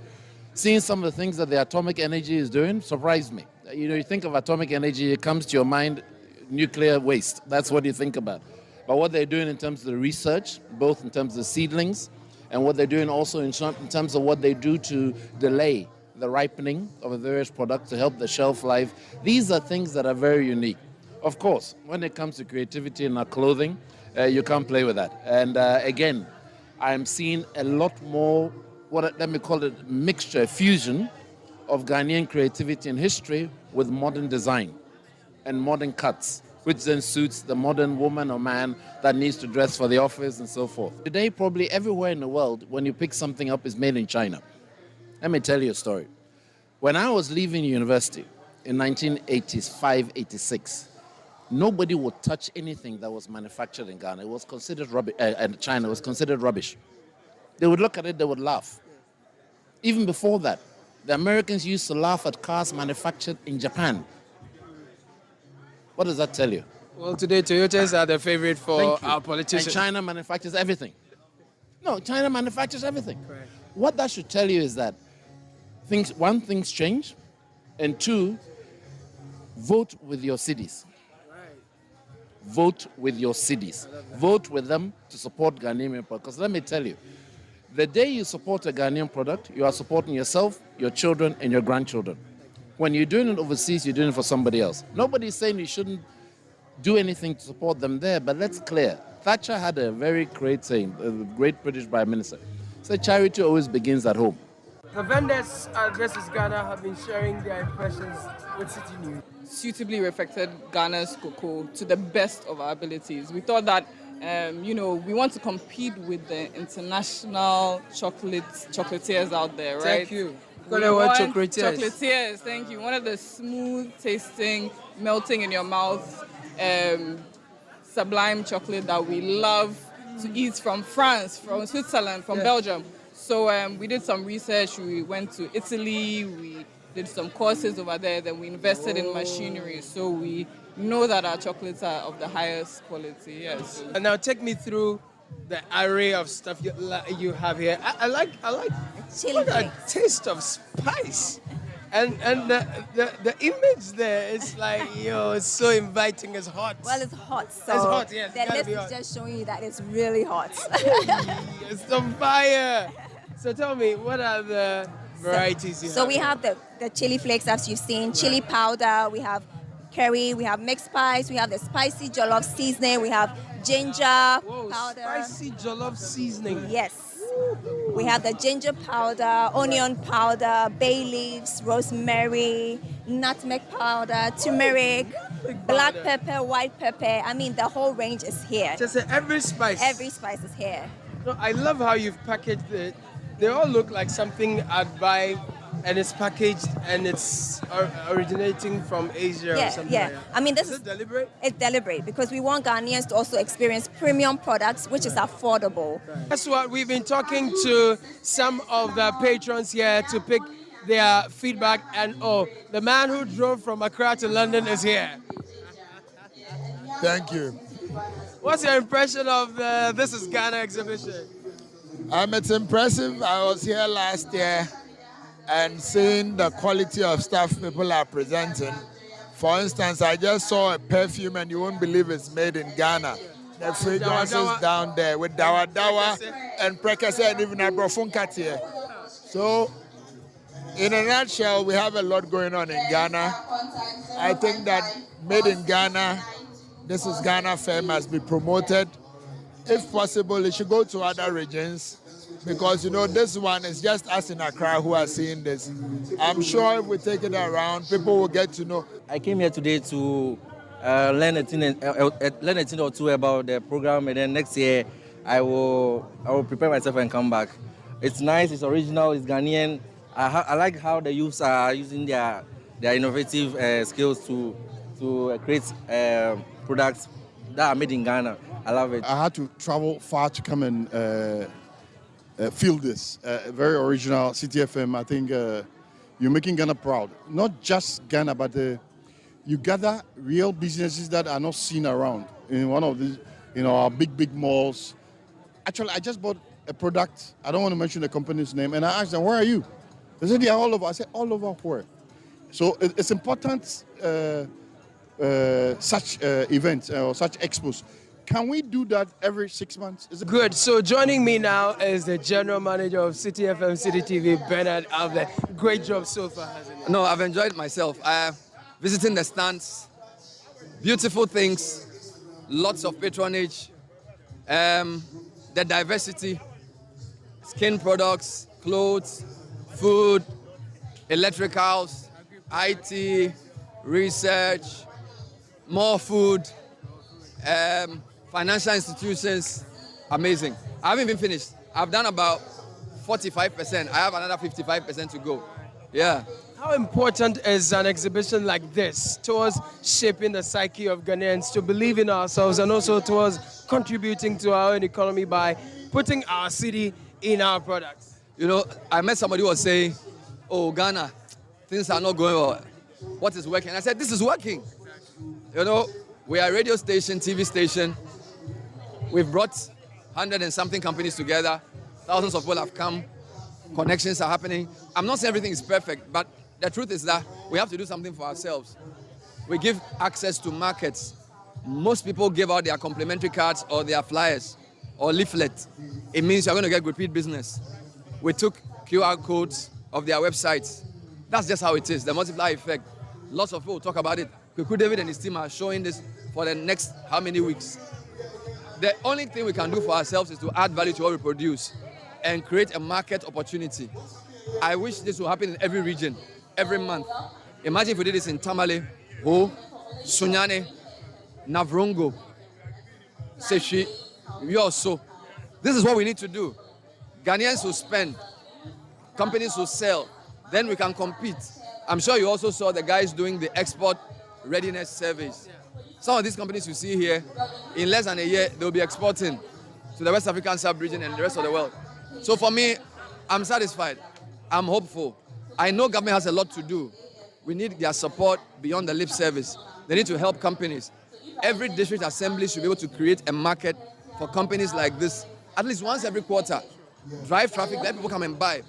Seeing some of the things that the atomic energy is doing surprised me. You know, you think of atomic energy, it comes to your mind, nuclear waste. That's what you think about. But what they're doing in terms of the research, both in terms of seedlings, and what they're doing also in terms of what they do to delay the ripening of the various products to help the shelf life, these are things that are very unique. Of course, when it comes to creativity in our clothing, you can't play with that. And again, I'm seeing a lot more, let me call it mixture, fusion of Ghanaian creativity and history with modern design and modern cuts, which then suits the modern woman or man that needs to dress for the office and so forth. Today, probably everywhere in the world, when you pick something up, it's made in China. Let me tell you a story. When I was leaving university in 1985, 86, nobody would touch anything that was manufactured in Ghana. It was considered rubbish, and China was considered rubbish. They would look at it, they would laugh. Even before that, the Americans used to laugh at cars manufactured in Japan. What does that tell you? Well, today Toyotas are the favorite for our politicians. And China manufactures everything. No, China manufactures everything. Correct. What that should tell you is that things change, and two, vote with your cities. Vote with your cities. Vote with them to support Ghanaian product. Because let me tell you, the day you support a Ghanaian product, you are supporting yourself, your children, and your grandchildren. When you're doing it overseas, you're doing it for somebody else. Nobody's saying you shouldn't do anything to support them there, but let's clear. Thatcher had a very great saying, a great British Prime Minister. Said charity always begins at home. The vendors at This Is Ghana have been sharing their impressions with Citi News. Suitably reflected Ghana's cocoa to the best of our abilities. We thought that, we want to compete with the international chocolatiers out there, right? Thank you. Chocolatiers, thank you. One of the smooth tasting, melting in your mouth, sublime chocolate that we love to eat from France, from Switzerland, from Belgium. So we did some research, we went to Italy, we did some courses over there, then we invested in machinery. So we know that our chocolates are of the highest quality, yes. And now take me through the array of stuff you have here. I like chili a taste of spice. And the image there is like, it's so inviting, it's hot. Well, it's hot, so it's hot, yes. The list is just showing you that it's really hot. It's on fire. So tell me, what are the varieties you have? So we have the chili flakes, as you've seen, chili powder, we have curry, we have mixed spice, we have the spicy jollof seasoning, we have ginger powder. Spicy jollof seasoning. Yes. We have the ginger powder, onion powder, bay leaves, rosemary, nutmeg powder, turmeric, black pepper, white pepper. I mean, the whole range is here. Just every spice? Every spice is here. No, I love how you've packaged it. They all look like something I'd buy, and it's packaged and it's originating from Asia or something like that. I mean, is it deliberate? It's deliberate because we want Ghanaians to also experience premium products, which is affordable. That's what we've been talking to some of the patrons here to pick their feedback, and the man who drove from Accra to London is here. Thank you. What's your impression of the This Is Ghana exhibition? It's impressive. I was here last year and seeing the quality of stuff people are presenting. For instance, I just saw a perfume and you won't believe it's made in Ghana. The fragrances down there with Dawa Dawa and Prekase and even Abrofunkatie. So, in a nutshell, we have a lot going on in Ghana. I think that made in Ghana, This Is Ghana Fair must be promoted. If possible, it should go to other regions because, this one is just us in Accra who are seeing this. I'm sure if we take it around, people will get to know. I came here today to learn a thing or two about the program, and then next year I will prepare myself and come back. It's nice, it's original, it's Ghanaian. I like how the youths are using their innovative skills to create products that are made in Ghana. I love it. I had to travel far to come and feel this. Very original Citi FM. I think you're making Ghana proud. Not just Ghana, but you gather real businesses that are not seen around in one of these, our big malls. Actually, I just bought a product. I don't want to mention the company's name. And I asked them, where are you? They said, they're all over. I said, all over where? So it's important such events or such expos. Can we do that every 6 months? Is it good? So joining me now is the general manager of Citi FM, Citi TV, Bernard Alve. Great job so far, hasn't it? No, I've enjoyed myself. Visiting the stands, beautiful things, lots of patronage, the diversity. skin products, clothes, food, electricals, IT, research, more food, financial institutions. Amazing. I haven't even finished. I've done about 45%. I have another 55% to go. Yeah. How important is an exhibition like this towards shaping the psyche of Ghanaians to believe in ourselves and also towards contributing to our own economy by putting our city in our products? You know, I met somebody who was saying, oh, Ghana, things are not going well. What is working? I said, this is working. You know, we are a radio station, TV station. We've brought 100 and something companies together. Thousands of people have come. Connections are happening. I'm not saying everything is perfect, but the truth is that we have to do something for ourselves. We give access to markets. Most people give out their complimentary cards or their flyers or leaflets. It means you're going to get repeat business. We took QR codes of their websites. That's just how it is, the multiplier effect. Lots of people talk about it. Kuku David and his team are showing this for the next how many weeks. The only thing we can do for ourselves is to add value to what we produce and create a market opportunity. I wish this will happen in every region, every month. Imagine if we did this in Tamale, Ho, Sunyane, Navrongo, Seshi, Yoso. This is what we need to do. Ghanaians will spend, companies will sell, then we can compete. I'm sure you also saw the guys doing the export readiness surveys. Some of these companies you see here, in less than a year, they'll be exporting to the West African sub-region and the rest of the world. So for me, I'm satisfied. I'm hopeful. I know government has a lot to do. We need their support beyond the lip service. They need to help companies. Every district assembly should be able to create a market for companies like this, at least once every quarter. Drive traffic, let people come and buy.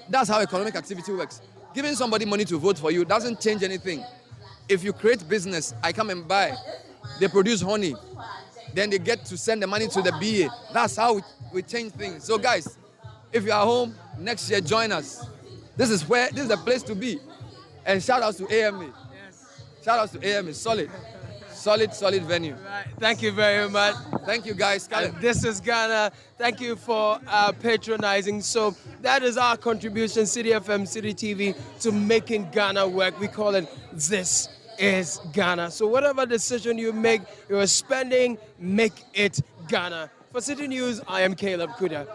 That's how economic activity works. Giving somebody money to vote for you doesn't change anything. If you create business, I come and buy. They produce honey. Then they get to send the money to the BA. That's how we change things. So guys, if you are home next year, join us. This is the place to be. And shout outs to AMA. Yes. Shout outs to AMA. Solid venue. Right. Thank you very much. Thank you, guys. This is Ghana. Thank you for patronizing. So that is our contribution, Citi FM, Citi TV, to making Ghana work. We call it This is Ghana. So whatever decision you make, you're spending, make it Ghana. For Citi News, I am Caleb Kuda.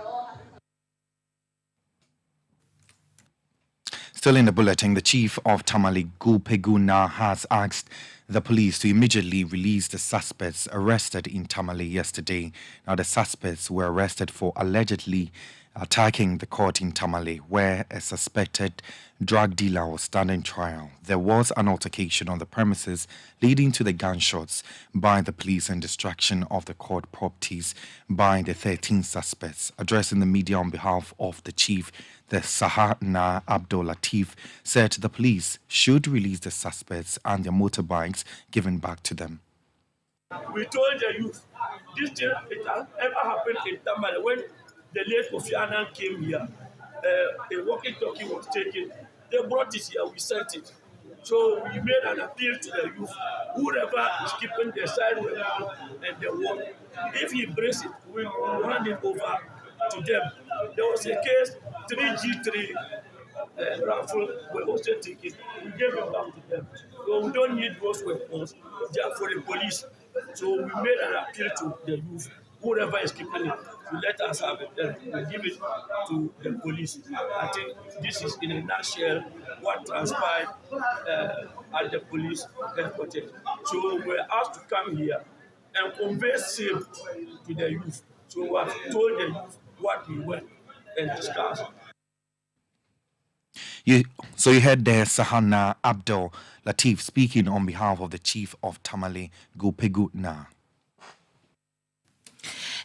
Still in the bulletin, the chief of Tamale, Gupeguna, has asked the police to immediately release the suspects arrested in Tamale yesterday. Now, the suspects were arrested for allegedly attacking the court in Tamale, where a suspected drug dealer was standing trial. There was an altercation on the premises, leading to the gunshots by the police and destruction of the court properties by the 13 suspects. Addressing the media on behalf of the chief, the Sahana Abdul Latif said the police should release the suspects and their motorbikes given back to them. We told the youth, this thing, it has ever happened in Tamale when the late Kofi Annan came here. A walkie-talkie was taken. They brought it here, we sent it. So we made an appeal to the youth. Whoever is keeping the side weapon and the wall, if he breaks it, we will hand it over to them. There was a case, 3G3 rifle were also taken. We gave it back to them. So we don't need those weapons. They are for the police. So we made an appeal to the youth. Whoever is keeping it, to let us have it, we give it to the police. I think this is in a nutshell what transpired at the police headquarters. So we were asked to come here and convey same to the youth. So we have told the youth what we went and discussed. You heard there Sahana Abdul Latif speaking on behalf of the chief of Tamale, Gupeguna.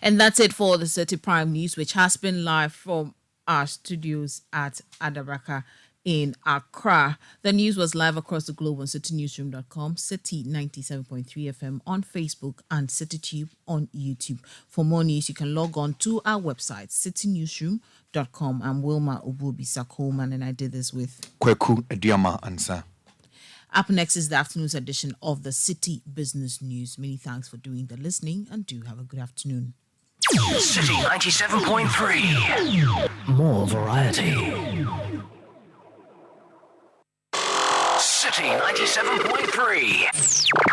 And that's it for the Citi Prime News, which has been live from our studios at Adabraka in Accra. The news was live across the globe on citinewsroom.com, Citi 97.3 FM on Facebook, and CityTube on YouTube. For more news, you can log on to our website, citinewsroom.com. I'm Wilma Obubi Coleman, and I did this with Kweku Ediama Ansa. Up next is the afternoon's edition of the Citi Business News. Many thanks for doing the listening, and do have a good afternoon. City 97.3. More variety. City 97.3.